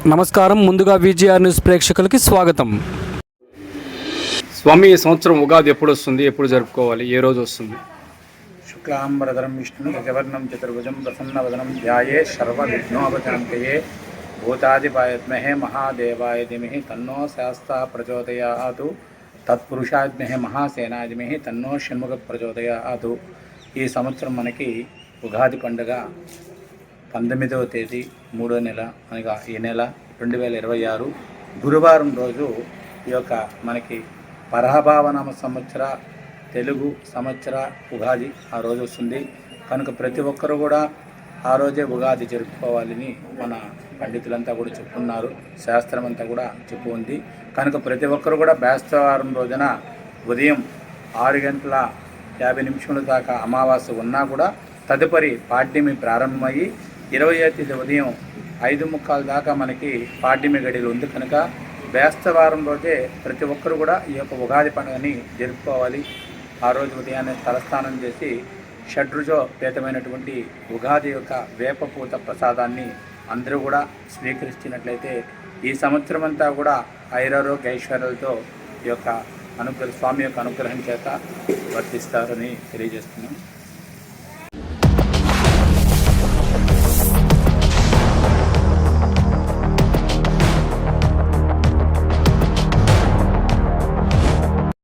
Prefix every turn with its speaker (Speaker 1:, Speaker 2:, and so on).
Speaker 1: నమస్కారం. ముందుగా VGR news ప్రేక్షకులకి స్వాగతం. స్వామి, ఈ సంవత్సరం ఉగాది ఎప్పుడు వస్తుంది, ఎప్పుడు జరుపుకోవాలి, ఏ రోజు వస్తుంది?
Speaker 2: శుక్లాంబరధరం విష్ణు గజవర్ణం చతుర్భుజం ప్రసన్నవదనం ధ్యాయే సర్వవిఘ్నోపశాంతయే భూతాదిపాయద్మహే మహాదేవాయ ధీమహి తన్నో శాస్తా ప్రచోదయాతు తత్పురుషాద్మహే మహాసేనాధిమహి తన్నో షణ్ముఖ ప్రచోదయాతు. ఈ సంవత్సరం మనకి ఉగాది పండుగ 19వ తేదీ 3వ నెల అనగా ఈ నెల 2026 గురువారం రోజు ఈ యొక్క మనకి పరాభావనామ సంవత్సర తెలుగు సంవత్సర ఉగాది ఆ రోజు వస్తుంది. కనుక ప్రతి ఒక్కరు కూడా ఆ రోజే ఉగాది జరుపుకోవాలని మన పండితులంతా కూడా చెప్పుకున్నారు, శాస్త్రం అంతా కూడా చెప్పు ఉంది. కనుక ప్రతి ఒక్కరు కూడా బేస్తవారం రోజున ఉదయం 6:50 దాకా అమావాస్య ఉన్నా కూడా తదుపరి పాడ్యమి ప్రారంభమయ్యి 20వ తేదీ ఉదయం 5:45 దాకా మనకి పాడ్యమి గడియలు ఉంది. కనుక బేస్తవారం రోజే ప్రతి ఒక్కరు కూడా ఈ యొక్క ఉగాది పండుగని జరుపుకోవాలి. ఆ రోజు ఉదయాన్నే తలస్నానం చేసి షడ్రుజోపేతమైనటువంటి ఉగాది యొక్క వేపపూత ప్రసాదాన్ని అందరూ కూడా స్వీకరించినట్లయితే ఈ సంవత్సరం అంతా కూడా ఐరారోగ్య ఐశ్వర్యాలతో ఈ యొక్క స్వామి యొక్క అనుగ్రహం చేత వర్తిస్తారని తెలియజేస్తున్నాం.